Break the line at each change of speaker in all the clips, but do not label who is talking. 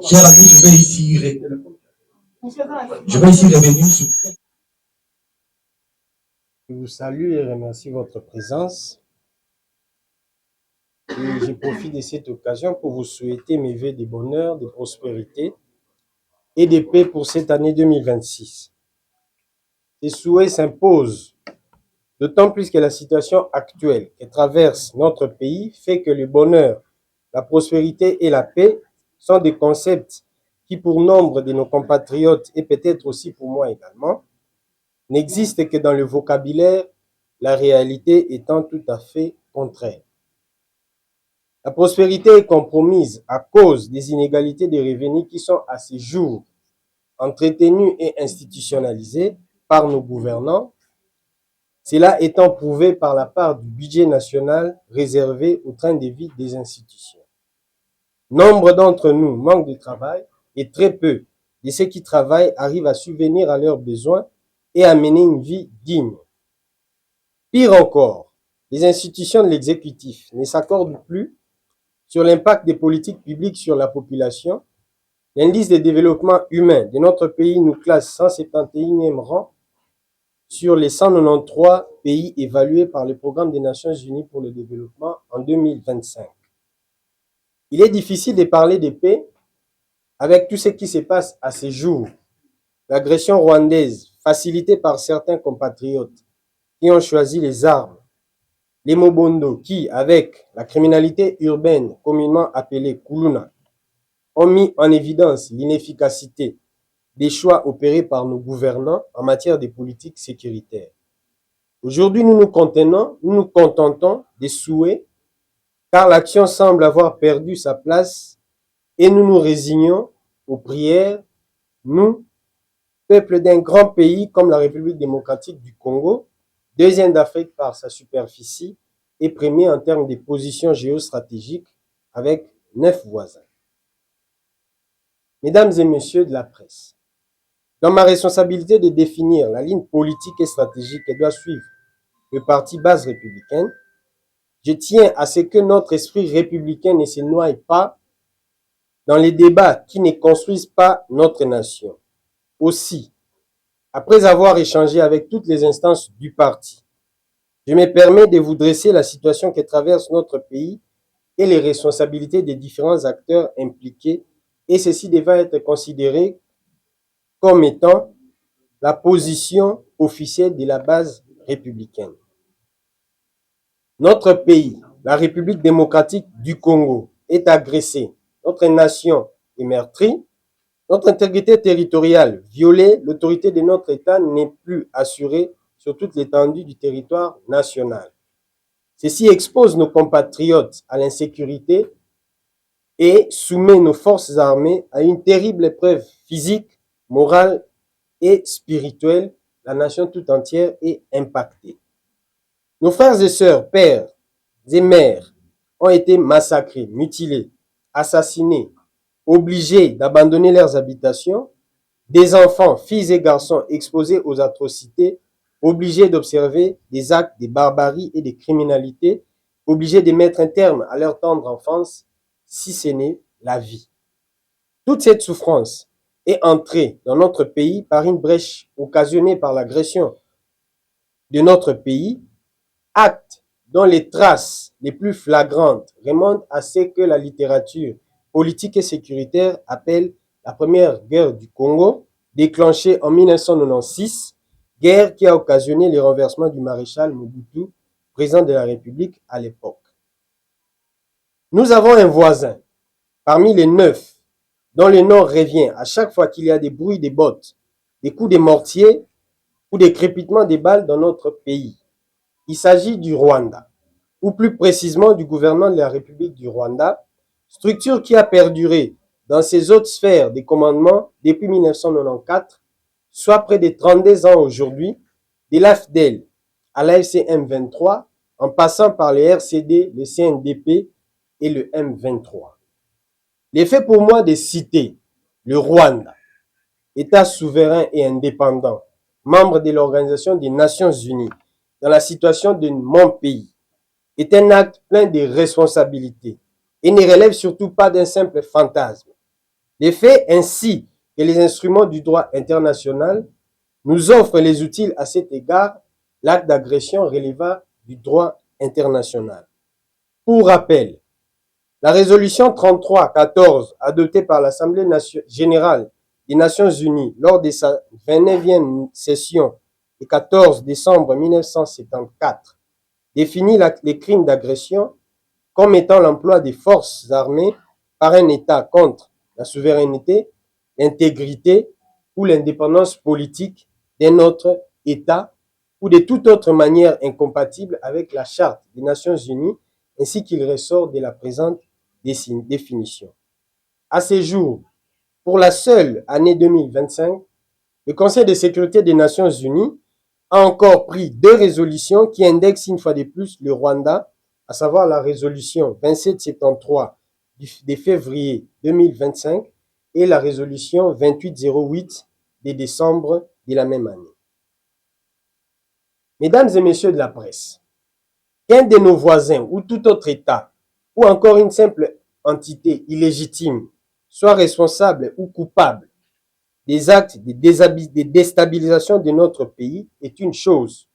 Chers amis, je vais ici revenir sur...
Je vous salue et remercie votre présence. Et je profite de cette occasion pour vous souhaiter mes vœux de bonheur, de prospérité et de paix pour cette année 2026. Ces souhaits s'imposent, d'autant plus que la situation actuelle que traverse notre pays fait que le bonheur, la prospérité et la paix sont des concepts qui, pour nombre de nos compatriotes et peut-être aussi pour moi également, n'existent que dans le vocabulaire, la réalité étant tout à fait contraire. La prospérité est compromise à cause des inégalités de revenus qui sont à ce jour entretenues et institutionnalisées par nos gouvernants, cela étant prouvé par la part du budget national réservé au train de vie des institutions. Nombre d'entre nous manquent de travail et très peu de ceux qui travaillent arrivent à subvenir à leurs besoins et à mener une vie digne. Pire encore, les institutions de l'exécutif ne s'accordent plus sur l'impact des politiques publiques sur la population. L'indice de développement humain de notre pays nous classe 171e rang sur les 193 pays évalués par le Programme des Nations Unies pour le développement en 2025. Il est difficile de parler de paix avec tout ce qui se passe à ce jour. L'agression rwandaise, facilitée par certains compatriotes qui ont choisi les armes, les Mobondo qui, avec la criminalité urbaine communément appelée Kuluna, ont mis en évidence l'inefficacité des choix opérés par nos gouvernants en matière de politique sécuritaire. Aujourd'hui, nous nous contentons des souhaits, car l'action semble avoir perdu sa place et nous nous résignons aux prières, nous, peuple d'un grand pays comme la République démocratique du Congo, deuxième d'Afrique par sa superficie et premier en termes de position géostratégique avec 9 voisins. Mesdames et messieurs de la presse, dans ma responsabilité de définir la ligne politique et stratégique que doit suivre le parti base républicaine, je tiens à ce que notre esprit républicain ne se noie pas dans les débats qui ne construisent pas notre nation. Aussi, après avoir échangé avec toutes les instances du parti, je me permets de vous dresser la situation que traverse notre pays et les responsabilités des différents acteurs impliqués, et ceci devra être considéré comme étant la position officielle de la base républicaine. Notre pays, la République démocratique du Congo, est agressée. Notre nation est meurtrie. Notre intégrité territoriale violée. L'autorité de notre État n'est plus assurée sur toute l'étendue du territoire national. Ceci expose nos compatriotes à l'insécurité et soumet nos forces armées à une terrible épreuve physique, morale et spirituelle. La nation tout entière est impactée. Nos frères et sœurs, pères et mères ont été massacrés, mutilés, assassinés, obligés d'abandonner leurs habitations, des enfants, filles et garçons exposés aux atrocités, obligés d'observer des actes de barbarie et de criminalité, obligés de mettre un terme à leur tendre enfance, si ce n'est la vie. Toute cette souffrance est entrée dans notre pays par une brèche occasionnée par l'agression de notre pays, acte dont les traces les plus flagrantes remontent à ce que la littérature politique et sécuritaire appelle la première guerre du Congo, déclenchée en 1996, guerre qui a occasionné le renversement du maréchal Mobutu, président de la République à l'époque. Nous avons un voisin, parmi les 9, dont le nom revient à chaque fois qu'il y a des bruits des bottes, des coups de mortier ou des crépitements des balles dans notre pays. Il s'agit du Rwanda, ou plus précisément du gouvernement de la République du Rwanda, structure qui a perduré dans ses autres sphères des commandements depuis 1994, soit près de 32 ans aujourd'hui, de l'AFDEL à l'AFC M23, en passant par les RCD, le CNDP et le M23. L'effet pour moi de citer le Rwanda, État souverain et indépendant, membre de l'Organisation des Nations Unies, dans la situation de mon pays, est un acte plein de responsabilités et ne relève surtout pas d'un simple fantasme. Les faits ainsi que les instruments du droit international nous offrent les outils à cet égard. L'acte d'agression releva du droit international. Pour rappel, la résolution 33-14 adoptée par l'Assemblée générale des Nations Unies lors de sa 29e session le 14 décembre 1974 définit les crimes d'agression comme étant l'emploi des forces armées par un État contre la souveraineté, l'intégrité ou l'indépendance politique d'un autre État ou de toute autre manière incompatible avec la Charte des Nations Unies ainsi qu'il ressort de la présente définition. À ce jour, pour la seule année 2025, le Conseil de sécurité des Nations Unies a encore pris 2 résolutions qui indexent une fois de plus le Rwanda, à savoir la résolution 2773 de février 2025 et la résolution 2808 de décembre de la même année. Mesdames et messieurs de la presse, qu'un de nos voisins ou tout autre État ou encore une simple entité illégitime soit responsable ou coupable des actes de déstabilisation de notre pays est une chose.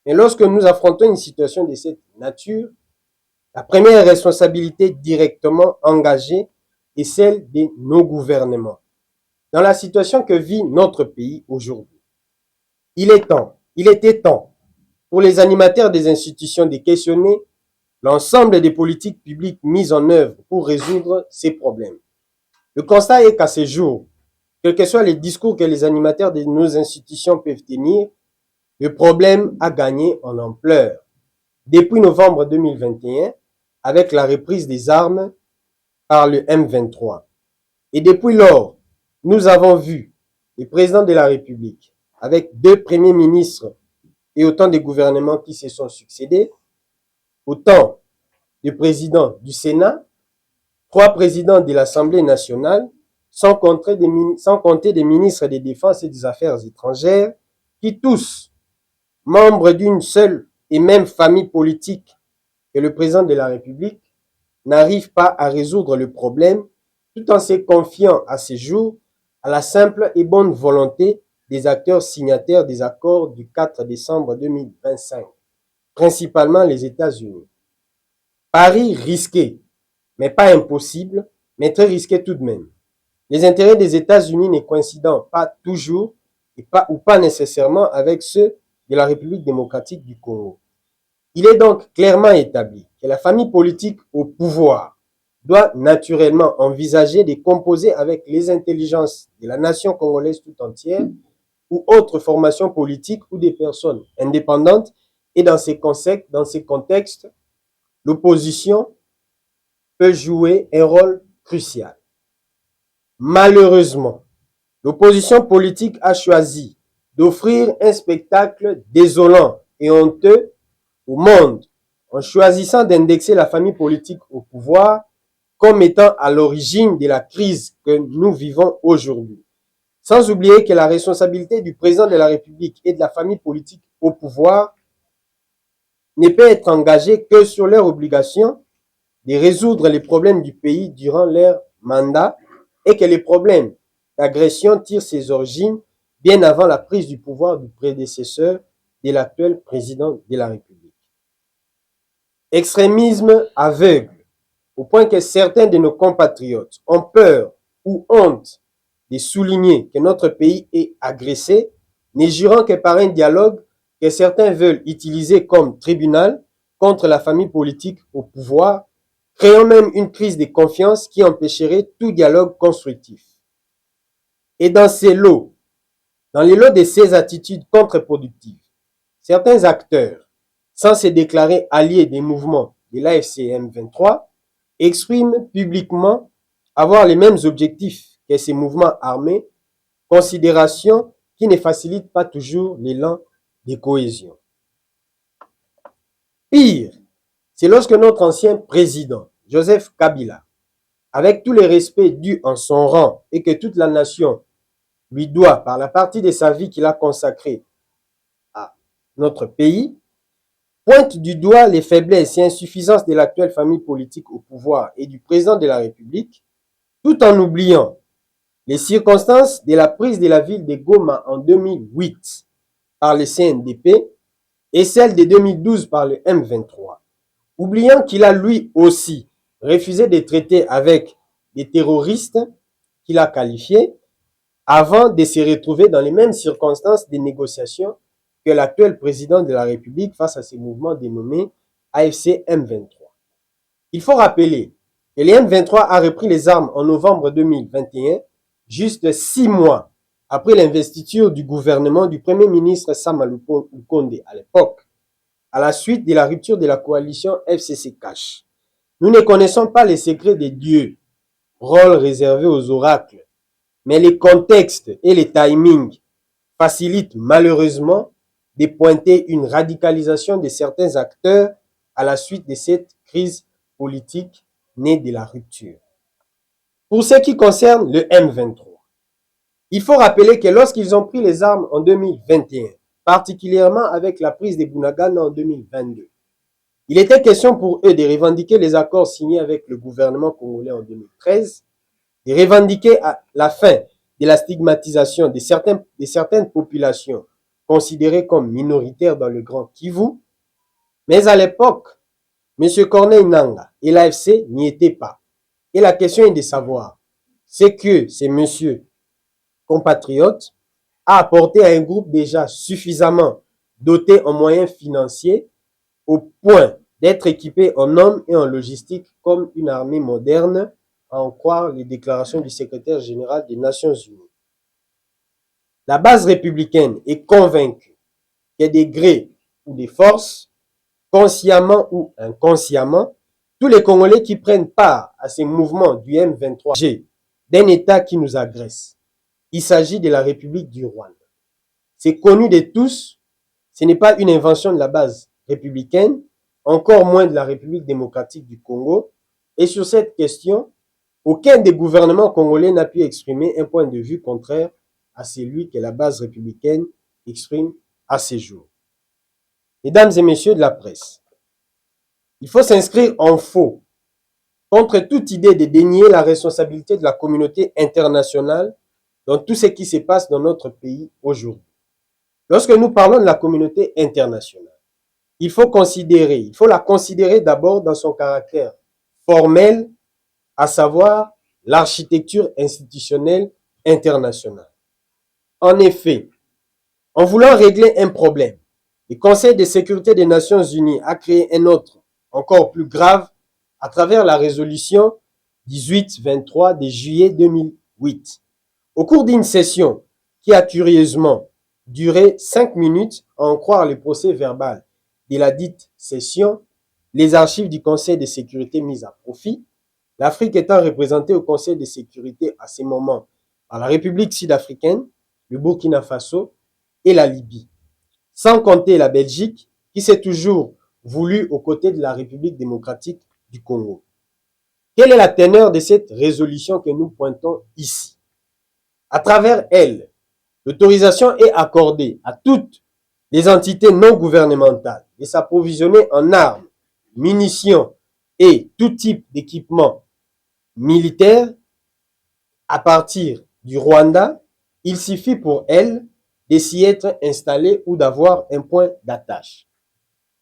Mais lorsque nous affrontons une situation de cette nature, la première responsabilité directement engagée est celle de nos gouvernements. Dans la situation que vit notre pays aujourd'hui, il était temps pour les animateurs des institutions de questionner l'ensemble des politiques publiques mises en œuvre pour résoudre ces problèmes. Le constat est qu'à ce jour, quels que soient les discours que les animateurs de nos institutions peuvent tenir, le problème a gagné en ampleur. Depuis novembre 2021, avec la reprise des armes par le M23. Et depuis lors, nous avons vu le président de la République, avec 2 premiers ministres et autant de gouvernements qui se sont succédés, autant de présidents du Sénat, 3 présidents de l'Assemblée nationale, sans compter des ministres des Défenses et des Affaires étrangères, qui tous, membres d'une seule et même famille politique que le président de la République, n'arrivent pas à résoudre le problème tout en se confiant à ce jour à la simple et bonne volonté des acteurs signataires des accords du 4 décembre 2025, principalement les États-Unis. Pari risqué, mais pas impossible, mais très risqué tout de même. Les intérêts des États-Unis ne coïncidant pas toujours ou pas nécessairement avec ceux de la République démocratique du Congo. Il est donc clairement établi que la famille politique au pouvoir doit naturellement envisager de composer avec les intelligences de la nation congolaise tout entière ou autres formations politiques ou des personnes indépendantes et dans ces contextes, l'opposition peut jouer un rôle crucial. Malheureusement, l'opposition politique a choisi d'offrir un spectacle désolant et honteux au monde en choisissant d'indexer la famille politique au pouvoir comme étant à l'origine de la crise que nous vivons aujourd'hui. Sans oublier que la responsabilité du président de la République et de la famille politique au pouvoir ne peut être engagée que sur leur obligation de résoudre les problèmes du pays durant leur mandat et que les problèmes d'agression tirent ses origines bien avant la prise du pouvoir du prédécesseur de l'actuel président de la République. Extrémisme aveugle, au point que certains de nos compatriotes ont peur ou honte de souligner que notre pays est agressé, ne jurant que par un dialogue que certains veulent utiliser comme tribunal contre la famille politique au pouvoir, créant même une crise de confiance qui empêcherait tout dialogue constructif. Et dans les lots de ces attitudes contre-productives, certains acteurs, sans se déclarer alliés des mouvements de l'AFC M23, expriment publiquement avoir les mêmes objectifs que ces mouvements armés, considération qui ne facilite pas toujours l'élan de cohésion. Pire, c'est lorsque notre ancien président, Joseph Kabila, avec tous les respects dus en son rang et que toute la nation lui doit par la partie de sa vie qu'il a consacrée à notre pays, pointe du doigt les faiblesses et insuffisances de l'actuelle famille politique au pouvoir et du président de la République, tout en oubliant les circonstances de la prise de la ville de Goma en 2008 par le CNDP et celle de 2012 par le M23, oubliant qu'il a lui aussi refusé de traiter avec des terroristes qu'il a qualifiés avant de se retrouver dans les mêmes circonstances de négociations que l'actuel président de la République face à ces mouvements dénommés AFC M23. Il faut rappeler que le M23 a repris les armes en novembre 2021, juste 6 mois après l'investiture du gouvernement du Premier ministre Sama Lukonde à l'époque, à la suite de la rupture de la coalition FCC-Cash. Nous ne connaissons pas les secrets des dieux, rôle réservé aux oracles, mais les contextes et les timings facilitent malheureusement de pointer une radicalisation de certains acteurs à la suite de cette crise politique née de la rupture. Pour ce qui concerne le M23, il faut rappeler que lorsqu'ils ont pris les armes en 2021, particulièrement avec la prise de Bunagana en 2022, il était question pour eux de revendiquer les accords signés avec le gouvernement congolais en 2013, de revendiquer la fin de la stigmatisation de certaines populations considérées comme minoritaires dans le Grand Kivu. Mais à l'époque, M. Corneille Nangaa et l'AFC n'y étaient pas. Et la question est de savoir ce que ces messieurs compatriotes a apporté à un groupe déjà suffisamment doté en moyens financiers au point d'être équipé en hommes et en logistique comme une armée moderne, à en croire les déclarations du secrétaire général des Nations Unies. La base républicaine est convaincue que des grés ou des forces, consciemment ou inconsciemment, tous les Congolais qui prennent part à ces mouvements du M23 d'un État qui nous agresse. Il s'agit de la République du Rwanda. C'est connu de tous, ce n'est pas une invention de la base républicaine, encore moins de la République démocratique du Congo. Et sur cette question, aucun des gouvernements congolais n'a pu exprimer un point de vue contraire à celui que la base républicaine exprime à ces jours. Mesdames et messieurs de la presse, il faut s'inscrire en faux contre toute idée de dénier la responsabilité de la communauté internationale dans tout ce qui se passe dans notre pays aujourd'hui. Lorsque nous parlons de la communauté internationale, il faut la considérer d'abord dans son caractère formel, à savoir l'architecture institutionnelle internationale. En effet, en voulant régler un problème, le Conseil de sécurité des Nations Unies a créé un autre, encore plus grave, à travers la résolution 1823 de juillet 2008. Au cours d'une session qui a curieusement duré 5 minutes, à en croire le procès verbal de la dite session, les archives du Conseil de sécurité mises à profit, l'Afrique étant représentée au Conseil de sécurité à ces moments par la République sud-africaine, le Burkina Faso et la Libye, sans compter la Belgique qui s'est toujours voulue aux côtés de la République démocratique du Congo. Quelle est la teneur de cette résolution que nous pointons ici? À travers elle, l'autorisation est accordée à toutes les entités non gouvernementales de s'approvisionner en armes, munitions et tout type d'équipement militaire à partir du Rwanda. Il suffit pour elles de s'y être installées ou d'avoir un point d'attache.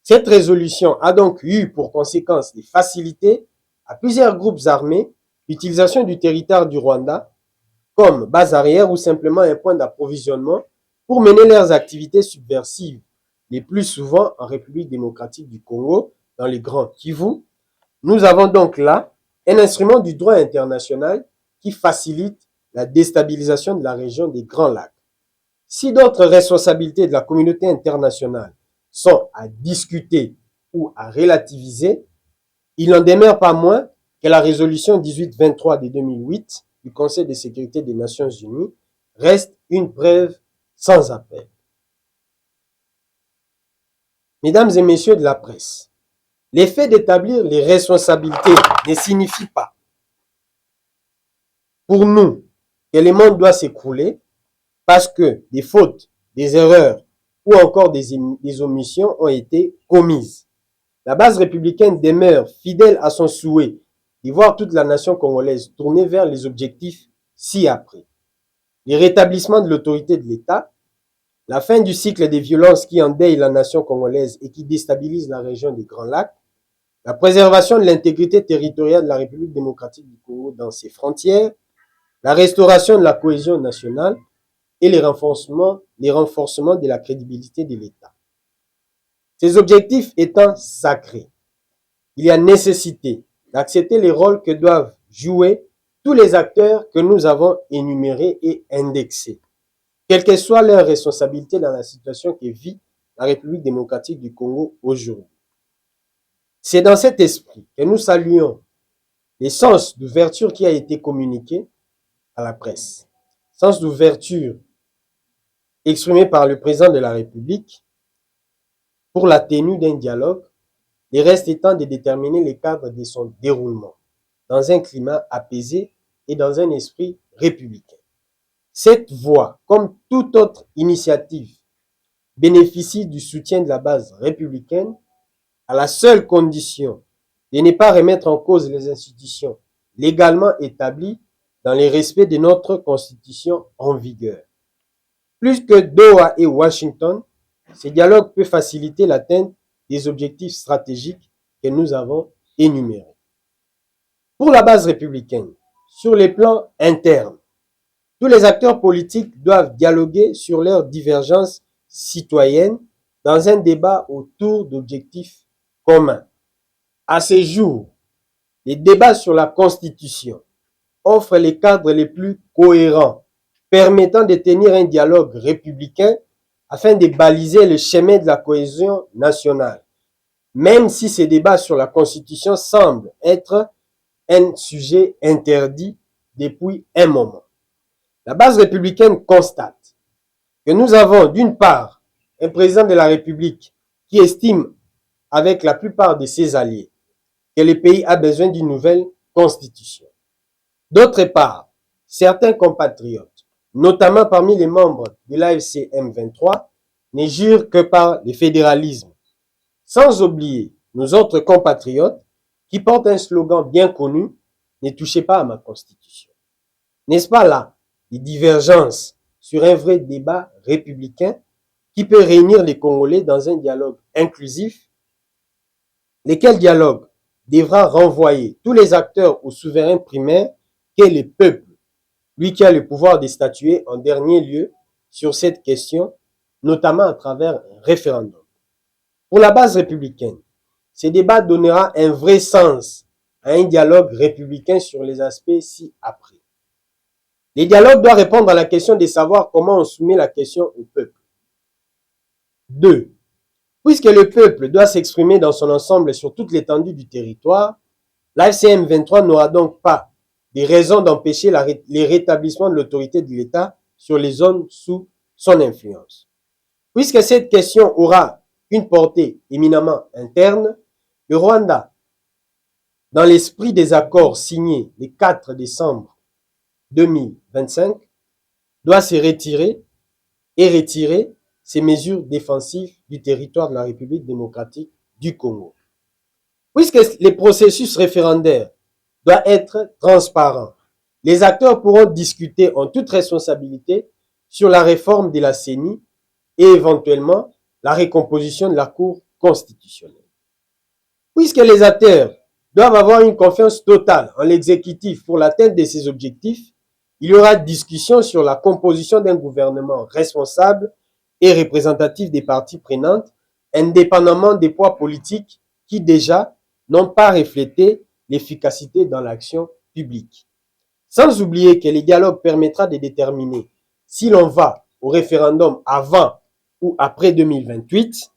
Cette résolution a donc eu pour conséquence de faciliter à plusieurs groupes armés l'utilisation du territoire du Rwanda comme base arrière ou simplement un point d'approvisionnement pour mener leurs activités subversives, les plus souvent en République démocratique du Congo, dans les Grands Kivu. Nous avons donc là un instrument du droit international qui facilite la déstabilisation de la région des Grands Lacs. Si d'autres responsabilités de la communauté internationale sont à discuter ou à relativiser, il n'en demeure pas moins que la résolution 1823 de 2008 du Conseil de sécurité des Nations Unies reste une preuve sans appel. Mesdames et messieurs de la presse, l'effet d'établir les responsabilités ne signifie pas pour nous que le monde doit s'écrouler parce que des fautes, des erreurs ou encore des omissions ont été commises. La base républicaine demeure fidèle à son souhait de voir toute la nation congolaise tourner vers les objectifs ci-après. Le rétablissement de l'autorité de l'État, la fin du cycle des violences qui endeuillent la nation congolaise et qui déstabilisent la région des Grands Lacs, la préservation de l'intégrité territoriale de la République démocratique du Congo dans ses frontières, la restauration de la cohésion nationale et les renforcements de la crédibilité de l'État. Ces objectifs étant sacrés, il y a nécessité d'accepter les rôles que doivent jouer tous les acteurs que nous avons énumérés et indexés, quelle que soit leur responsabilité dans la situation que vit la République démocratique du Congo aujourd'hui. C'est dans cet esprit que nous saluons le sens d'ouverture qui a été communiqué à la presse. Sens d'ouverture exprimé par le président de la République pour la tenue d'un dialogue, le reste étant de déterminer les cadres de son déroulement dans un climat apaisé et dans un esprit républicain. Cette voie, comme toute autre initiative, bénéficie du soutien de la base républicaine à la seule condition de ne pas remettre en cause les institutions légalement établies dans le respect de notre Constitution en vigueur. Plus que Doha et Washington, ce dialogue peut faciliter l'atteinte des objectifs stratégiques que nous avons énumérés. Pour la base républicaine, sur les plans internes, tous les acteurs politiques doivent dialoguer sur leurs divergences citoyennes dans un débat autour d'objectifs communs. À ce jour, les débats sur la Constitution offrent les cadres les plus cohérents permettant de tenir un dialogue républicain afin de baliser le chemin de la cohésion nationale, même si ces débats sur la Constitution semblent être un sujet interdit depuis un moment. La base républicaine constate que nous avons d'une part un président de la République qui estime avec la plupart de ses alliés que le pays a besoin d'une nouvelle constitution. D'autre part, certains compatriotes, notamment parmi les membres de l'AFC M23, ne jurent que par le fédéralisme, sans oublier nos autres compatriotes qui portent un slogan bien connu, « Ne touchez pas à ma constitution ». N'est-ce pas là les divergences sur un vrai débat républicain qui peut réunir les Congolais dans un dialogue inclusif, lequel dialogue devra renvoyer tous les acteurs au souverain primaire qu'est le peuple, lui qui a le pouvoir de statuer en dernier lieu sur cette question, notamment à travers un référendum. Pour la base républicaine, ce débat donnera un vrai sens à un dialogue républicain sur les aspects ci-après. Le dialogue doit répondre à la question de savoir comment on soumet la question au peuple. 2. Puisque le peuple doit s'exprimer dans son ensemble sur toute l'étendue du territoire, l'AFC M23 n'aura donc pas des raisons d'empêcher le rétablissement de l'autorité de l'État sur les zones sous son influence. Puisque cette question aura une portée éminemment interne, le Rwanda, dans l'esprit des accords signés le 4 décembre 2025, doit se retirer et retirer ses mesures défensives du territoire de la République démocratique du Congo. Puisque les processus référendaires doivent être transparents, les acteurs pourront discuter en toute responsabilité sur la réforme de la CENI et éventuellement la recomposition de la Cour constitutionnelle. Puisque les acteurs doivent avoir une confiance totale en l'exécutif pour l'atteinte de ces objectifs, il y aura discussion sur la composition d'un gouvernement responsable et représentatif des parties prenantes, indépendamment des poids politiques qui déjà n'ont pas reflété l'efficacité dans l'action publique. Sans oublier que le dialogue permettra de déterminer si l'on va au référendum avant ou après 2028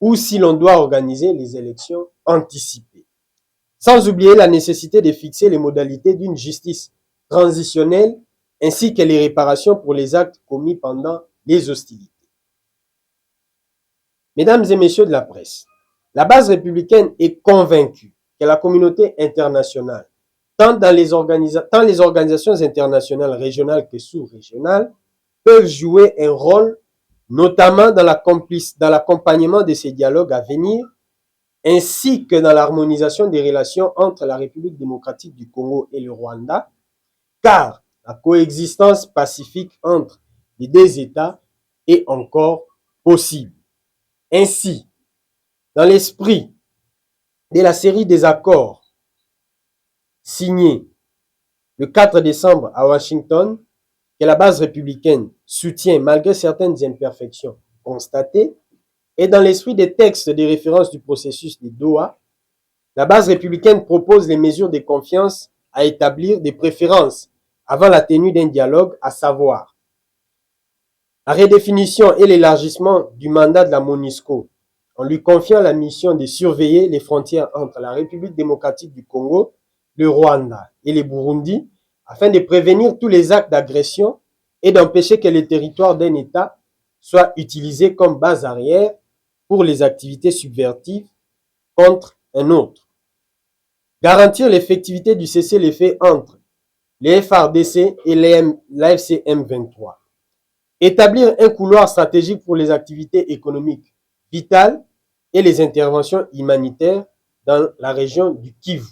ou si l'on doit organiser les élections anticipées. sans oublier la nécessité de fixer les modalités d'une justice transitionnelle ainsi que les réparations pour les actes commis pendant les hostilités. Mesdames et messieurs de la presse, la base républicaine est convaincue que la communauté internationale, tant les organisations internationales régionales que sous-régionales, peuvent jouer un rôle, notamment dans l'accompagnement de ces dialogues à venir, ainsi que dans l'harmonisation des relations entre la République démocratique du Congo et le Rwanda, car la coexistence pacifique entre les deux États est encore possible. Ainsi, dans l'esprit de la série des accords signés le 4 décembre à Washington, que la base républicaine soutient malgré certaines imperfections constatées, et dans l'esprit des textes de référence du processus de Doha, la base républicaine propose les mesures de confiance à établir des préférences avant la tenue d'un dialogue, à savoir la redéfinition et l'élargissement du mandat de la MONUSCO en lui confiant la mission de surveiller les frontières entre la République démocratique du Congo, le Rwanda et le Burundi, afin de prévenir tous les actes d'agression et d'empêcher que le territoire d'un État soit utilisé comme base arrière pour les activités subversives contre un autre. Garantir l'effectivité du cessez-le-feu entre les FARDC et l'AFC M23. Établir un couloir stratégique pour les activités économiques vitales et les interventions humanitaires dans la région du Kivu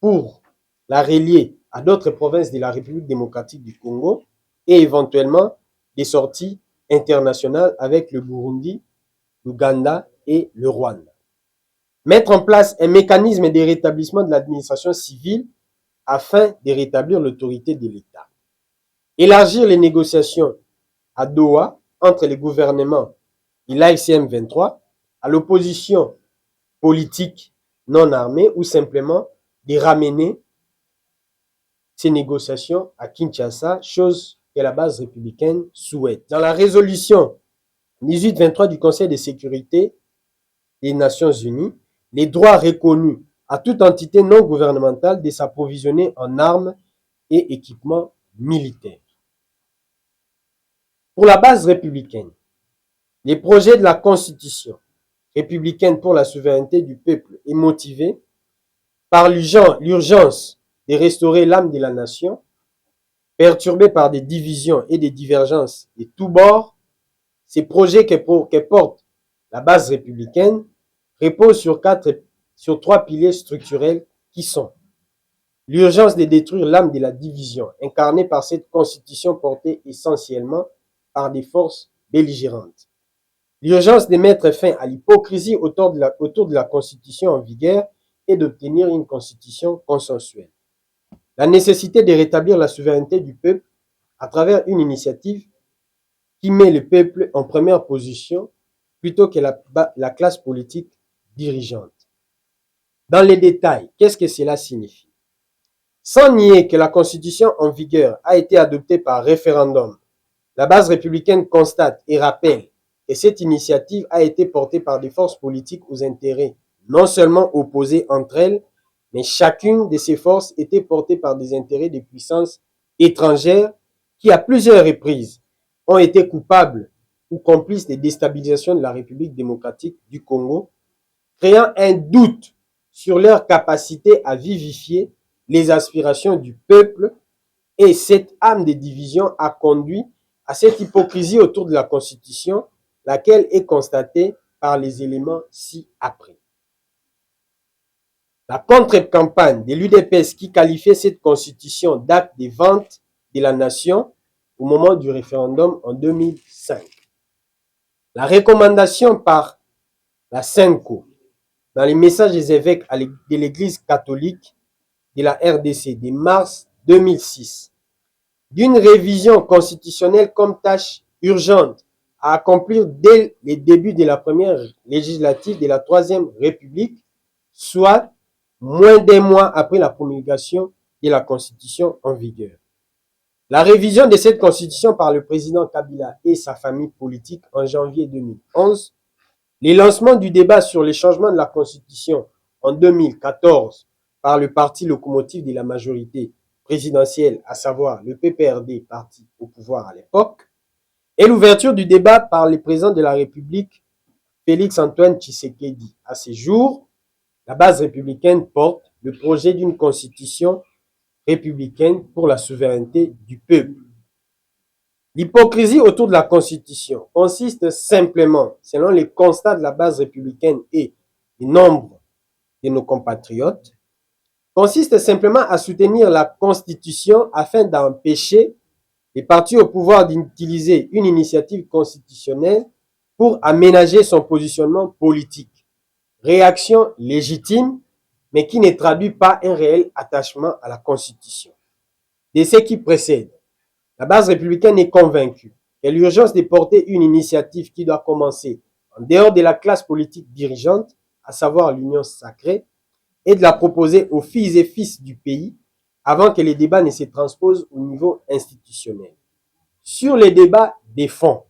pour la relier à d'autres provinces de la République démocratique du Congo et éventuellement des sorties internationales avec le Burundi, l'Ouganda et le Rwanda. Mettre en place un mécanisme de rétablissement de l'administration civile afin de rétablir l'autorité de l'État. Élargir les négociations à Doha entre les gouvernements et l'AFC M23 à l'opposition politique non armée ou simplement de ramener ces négociations à Kinshasa, chose que la base républicaine souhaite. Dans la résolution 1823 du Conseil de sécurité des Nations Unies, les droits reconnus à toute entité non gouvernementale de s'approvisionner en armes et équipements militaires. Pour la base républicaine, les projets de la Constitution républicaine pour la souveraineté du peuple est motivé par l'urgence de restaurer l'âme de la nation, perturbée par des divisions et des divergences de tous bords. Ces projets que porte la base républicaine reposent sur trois piliers structurels qui sont l'urgence de détruire l'âme de la division, incarnée par cette constitution portée essentiellement par des forces belligérantes. L'urgence de mettre fin à l'hypocrisie autour de la constitution en vigueur et d'obtenir une constitution consensuelle. La nécessité de rétablir la souveraineté du peuple à travers une initiative qui met le peuple en première position plutôt que la classe politique dirigeante. Dans les détails, qu'est-ce que cela signifie? Sans nier que la constitution en vigueur a été adoptée par référendum, la base républicaine constate et rappelle que cette initiative a été portée par des forces politiques aux intérêts non seulement opposés entre elles, mais chacune de ces forces était portée par des intérêts de puissances étrangères qui, à plusieurs reprises, ont été coupables ou complices de déstabilisation de la République démocratique du Congo, créant un doute sur leur capacité à vivifier les aspirations du peuple, et cette âme de division a conduit à cette hypocrisie autour de la Constitution, laquelle est constatée par les éléments ci-après. La contre-campagne de l'UDPS qui qualifiait cette Constitution d'acte de vente de la nation au moment du référendum en 2005. La recommandation par la CENCO dans les messages des évêques de l'Église catholique de la RDC de mars 2006 d'une révision constitutionnelle comme tâche urgente à accomplir dès les débuts de la première législative de la Troisième République, soit moins d'un mois après la promulgation de la Constitution en vigueur. La révision de cette Constitution par le président Kabila et sa famille politique en janvier 2011, le lancement du débat sur les changements de la Constitution en 2014 par le parti locomotive de la majorité présidentielle, à savoir le PPRD, parti au pouvoir à l'époque, et l'ouverture du débat par le président de la République, Félix-Antoine Tshisekedi. À ce jour, la base républicaine porte le projet d'une constitution républicaine pour la souveraineté du peuple. L'hypocrisie autour de la Constitution consiste simplement, selon les constats de la base républicaine et du nombre de nos compatriotes, consiste simplement à soutenir la Constitution afin d'empêcher les partis au pouvoir d'utiliser une initiative constitutionnelle pour aménager son positionnement politique. Réaction légitime, mais qui ne traduit pas un réel attachement à la Constitution. De ce qui précède, la base républicaine est convaincue qu'il y a l'urgence de porter une initiative qui doit commencer en dehors de la classe politique dirigeante, à savoir l'Union sacrée, et de la proposer aux filles et fils du pays avant que les débats ne se transposent au niveau institutionnel. Sur les débats des fonds,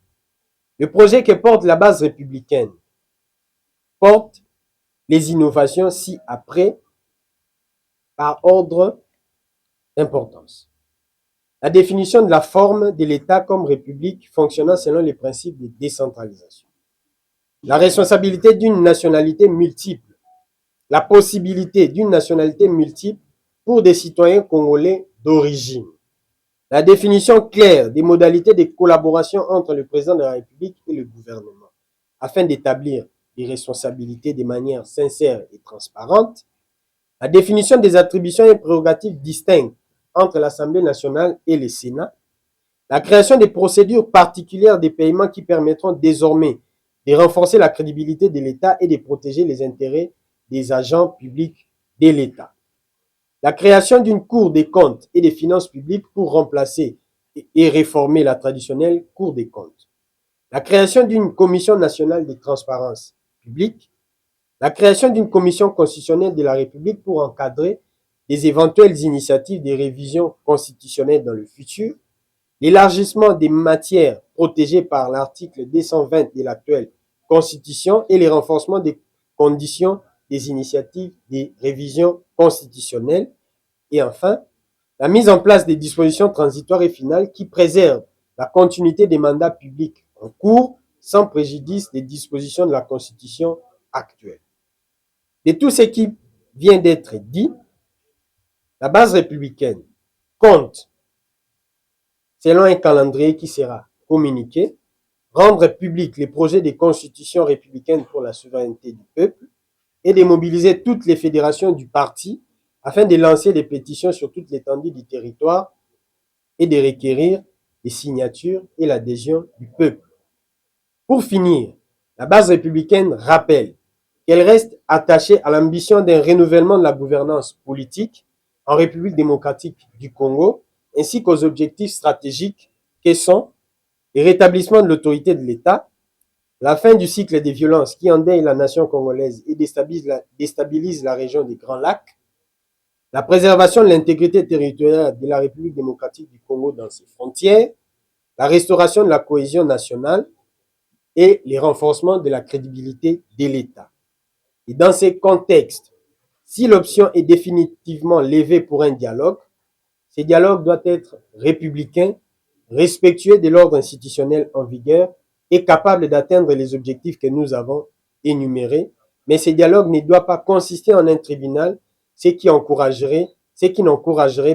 le projet que porte la base républicaine porte les innovations ci-après par ordre d'importance. La définition de la forme de l'État comme république fonctionnant selon les principes de décentralisation. La responsabilité d'une nationalité multiple. La possibilité d'une nationalité multiple pour des citoyens congolais d'origine. La définition claire des modalités de collaboration entre le président de la République et le gouvernement, afin d'établir les responsabilités de manière sincère et transparente. La définition des attributions et prérogatives distinctes entre l'Assemblée nationale et le Sénat. La création des procédures particulières des paiements qui permettront désormais de renforcer la crédibilité de l'État et de protéger les intérêts des agents publics de l'État. La création d'une Cour des comptes et des finances publiques pour remplacer et réformer la traditionnelle Cour des comptes. La création d'une Commission nationale de transparence publique. La création d'une Commission constitutionnelle de la République pour encadrer les éventuelles initiatives de révision constitutionnelle dans le futur. L'élargissement des matières protégées par l'article 220 de l'actuelle Constitution et les renforcements des conditions des initiatives de révision constitutionnelle. Et enfin, la mise en place des dispositions transitoires et finales qui préservent la continuité des mandats publics en cours sans préjudice des dispositions de la Constitution actuelle. De tout ce qui vient d'être dit, la base républicaine compte, selon un calendrier qui sera communiqué, rendre public les projets de constitution républicaine pour la souveraineté du peuple et de mobiliser toutes les fédérations du parti afin de lancer des pétitions sur toute l'étendue du territoire et de requérir les signatures et l'adhésion du peuple. Pour finir, la base républicaine rappelle qu'elle reste attachée à l'ambition d'un renouvellement de la gouvernance politique en République démocratique du Congo, ainsi qu'aux objectifs stratégiques que sont le rétablissement de l'autorité de l'État, la fin du cycle des violences qui endeuille la nation congolaise et déstabilise la région des Grands Lacs, la préservation de l'intégrité territoriale de la République démocratique du Congo dans ses frontières, la restauration de la cohésion nationale et le renforcement de la crédibilité de l'État. Et dans ces contextes, si l'option est définitivement levée pour un dialogue, ce dialogue doit être républicain, respectueux de l'ordre institutionnel en vigueur et capable d'atteindre les objectifs que nous avons énumérés. Mais ce dialogue ne doit pas consister en un tribunal, ce qui n'encouragerait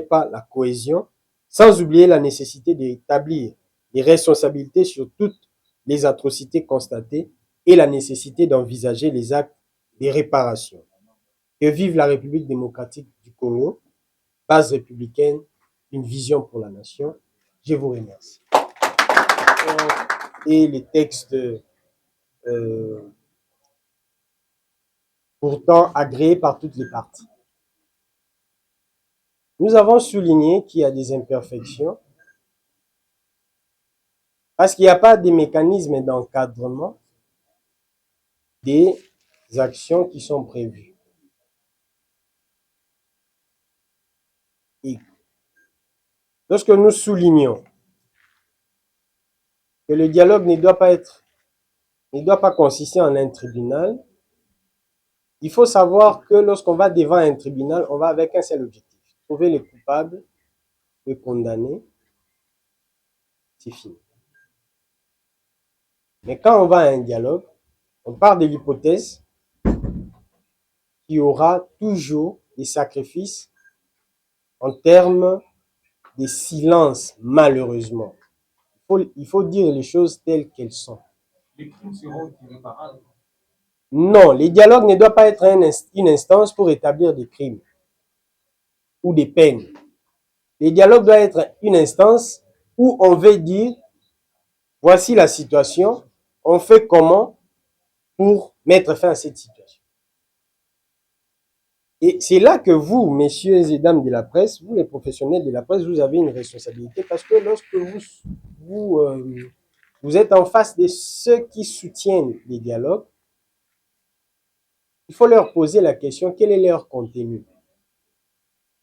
pas la cohésion, sans oublier la nécessité d'établir les responsabilités sur toutes les atrocités constatées et la nécessité d'envisager les actes de réparation. Que vive la République démocratique du Congo, base républicaine, une vision pour la nation. Je vous remercie. Et les textes pourtant agréés par toutes les parties. Nous avons souligné qu'il y a des imperfections parce qu'il n'y a pas de mécanisme d'encadrement des actions qui sont prévues. Et lorsque nous soulignons que le dialogue ne doit pas consister en un tribunal, il faut savoir que lorsqu'on va devant un tribunal, on va avec un seul objectif. Trouver les coupables, les condamner, c'est fini. Mais quand on va à un dialogue, on part de l'hypothèse qu'il y aura toujours des sacrifices en termes de silence, malheureusement. Il faut dire les choses telles qu'elles sont.
Les crimes seront irréparables.
Non, les dialogues ne doivent pas être une instance pour établir des crimes ou des peines. Les dialogues doivent être une instance où on veut dire, voici la situation, on fait comment pour mettre fin à cette situation. Et c'est là que vous, messieurs et dames de la presse, vous les professionnels de la presse, vous avez une responsabilité parce que lorsque vous êtes en face de ceux qui soutiennent les dialogues, il faut leur poser la question, quel est leur contenu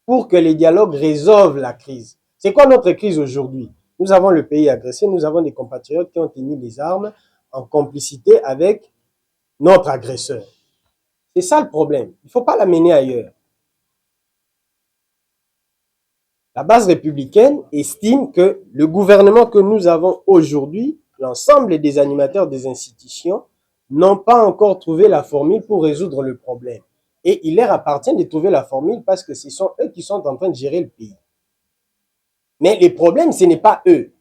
pour que les dialogues résolvent la crise. C'est quoi notre crise aujourd'hui? Nous avons le pays agressé, nous avons des compatriotes qui ont tenu les armes en complicité avec notre agresseur. C'est ça le problème. Il ne faut pas l'amener ailleurs. La base républicaine estime que le gouvernement que nous avons aujourd'hui, l'ensemble des animateurs des institutions, n'ont pas encore trouvé la formule pour résoudre le problème. Et il leur appartient de trouver la formule parce que ce sont eux qui sont en train de gérer le pays. Mais les problèmes, ce n'est pas eux.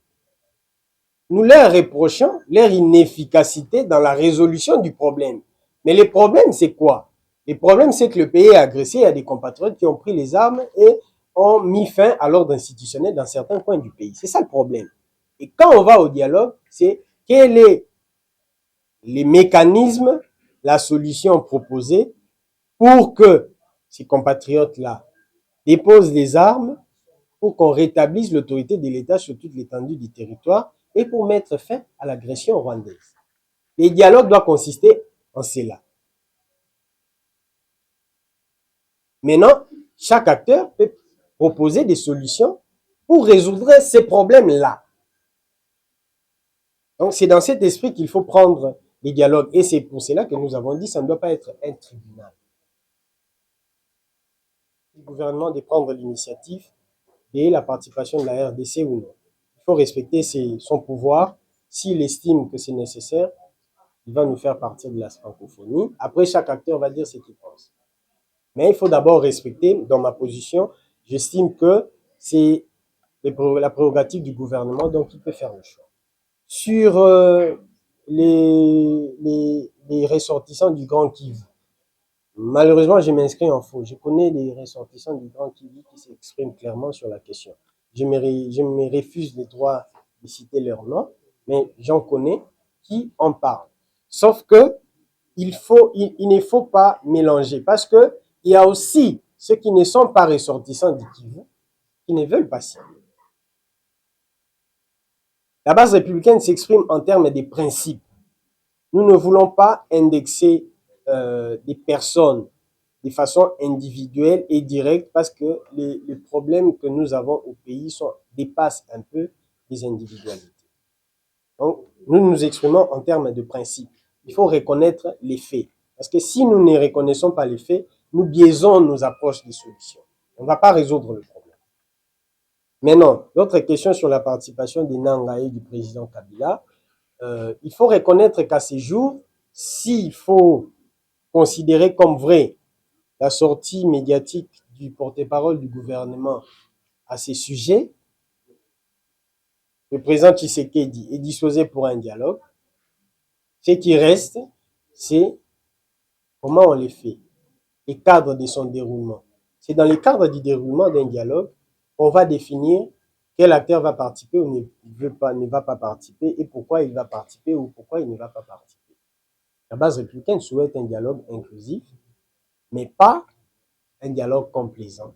Nous leur reprochons leur inefficacité dans la résolution du problème. Mais les problèmes, c'est quoi? Les problèmes, c'est que le pays est agressé, il y a des compatriotes qui ont pris les armes et ont mis fin à l'ordre institutionnel dans certains coins du pays. C'est ça le problème. Et quand on va au dialogue, c'est quels sont les mécanismes, la solution proposée pour que ces compatriotes-là déposent les armes pour qu'on rétablisse l'autorité de l'État sur toute l'étendue du territoire et pour mettre fin à l'agression rwandaise. Les dialogues doivent consister en cela. Maintenant, chaque acteur peut proposer des solutions pour résoudre ces problèmes-là. Donc, c'est dans cet esprit qu'il faut prendre les dialogues. Et c'est pour cela que nous avons dit que ça ne doit pas être un tribunal. Le gouvernement de prendre l'initiative et la participation de la RDC ou non. Il faut respecter son pouvoir. S'il estime que c'est nécessaire, il va nous faire partir de la francophonie. Après, chaque acteur va dire ce qu'il pense. Mais il faut d'abord respecter, dans ma position, j'estime que c'est la prérogative du gouvernement, donc il peut faire le choix. Sur les ressortissants du Grand Kivu, malheureusement, je m'inscris en faux. Je connais des ressortissants du Grand Kivu qui s'expriment clairement sur la question. Je me refuse le droit de citer leur nom, mais j'en connais qui en parlent. Sauf que il ne faut pas mélanger parce que il y a aussi ceux qui ne sont pas ressortissants du Kivu qui ne veulent pas signer. La base républicaine s'exprime en termes de principes. Nous ne voulons pas indexer des personnes de façon individuelle et directe parce que les problèmes que nous avons au pays dépassent un peu les individualités. Donc, nous nous exprimons en termes de principes. Il faut reconnaître les faits. Parce que si nous ne reconnaissons pas les faits, nous biaisons nos approches des solutions. On ne va pas résoudre le problème. Maintenant, l'autre question sur la participation des Nanga et du président Kabila, il faut reconnaître qu'à ces jours, s'il faut considérer comme vrai la sortie médiatique du porte-parole du gouvernement à ces sujets, le président Tshisekedi est disposé pour un dialogue. Ce qui reste, c'est comment on les fait, les cadres de son déroulement. C'est dans les cadres du déroulement d'un dialogue qu'on va définir quel acteur va participer ou ne va pas participer et pourquoi il va participer ou pourquoi il ne va pas participer. La base républicaine souhaite un dialogue inclusif, mais pas un dialogue complaisant.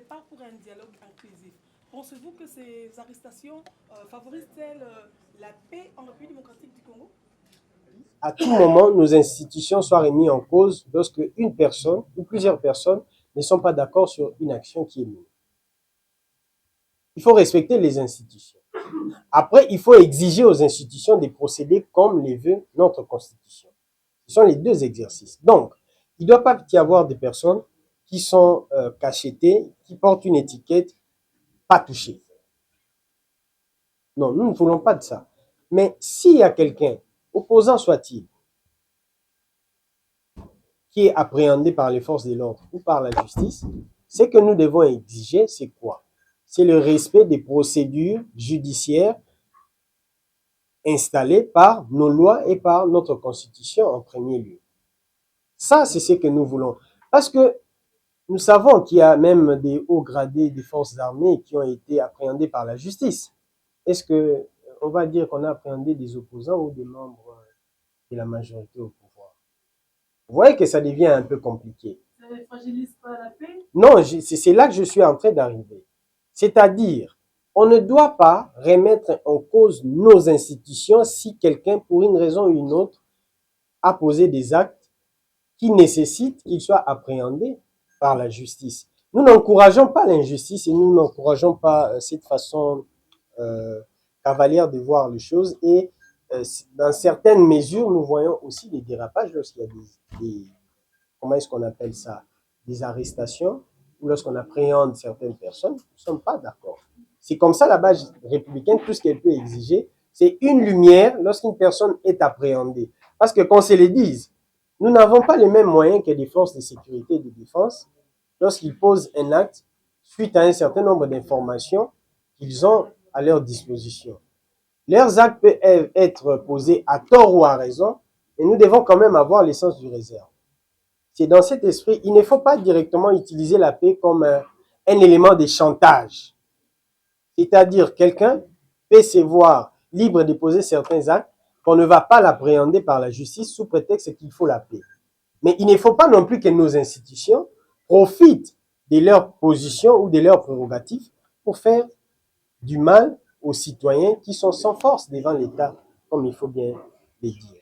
Pas pour un dialogue inclusif. Pensez-vous que ces arrestations favorisent-elles la paix en République démocratique du Congo?
À tout moment, nos institutions soient remises en cause lorsque une personne ou plusieurs personnes ne sont pas d'accord sur une action qui est menée. Il faut respecter les institutions. Après, il faut exiger aux institutions de procéder comme les veut notre Constitution. Ce sont les deux exercices. Donc, il ne doit pas y avoir des personnes qui sont cachetées, qui portent une étiquette pas touchée. Non, nous ne voulons pas de ça. Mais s'il y a quelqu'un, opposant soit-il, qui est appréhendé par les forces de l'ordre ou par la justice, ce que nous devons exiger, c'est quoi? C'est le respect des procédures judiciaires installées par nos lois et par notre Constitution en premier lieu. Ça, c'est ce que nous voulons. Parce que nous savons qu'il y a même des hauts gradés des forces armées qui ont été appréhendés par la justice. Est-ce qu'on va dire qu'on a appréhendé des opposants ou des membres de la majorité au pouvoir? Vous voyez que ça devient un peu compliqué.
Ça ne fragilise pas la paix?
Non, c'est là que je suis en train d'arriver. C'est-à-dire, on ne doit pas remettre en cause nos institutions si quelqu'un, pour une raison ou une autre, a posé des actes qui nécessitent qu'il soit appréhendé par la justice. Nous n'encourageons pas l'injustice et nous n'encourageons pas cette façon cavalière de voir les choses. Et dans certaines mesures, nous voyons aussi des dérapages lorsqu'il y a des comment est-ce qu'on appelle ça, des arrestations, ou lorsqu'on appréhende certaines personnes, nous ne sommes pas d'accord. C'est comme ça la base républicaine, tout ce qu'elle peut exiger, c'est une lumière lorsqu'une personne est appréhendée. Parce que qu'on se le dise, nous n'avons pas les mêmes moyens que des forces de sécurité et de défense lorsqu'ils posent un acte suite à un certain nombre d'informations qu'ils ont à leur disposition. Leurs actes peuvent être posés à tort ou à raison, et nous devons quand même avoir l'essence du réserve. C'est dans cet esprit, il ne faut pas directement utiliser la paix comme un élément de chantage. C'est-à-dire, quelqu'un peut se voir libre de poser certains actes qu'on ne va pas l'appréhender par la justice sous prétexte qu'il faut la paix. Mais il ne faut pas non plus que nos institutions profitent de leur position ou de leurs prérogatives pour faire du mal aux citoyens qui sont sans force devant l'État, comme il faut bien le dire.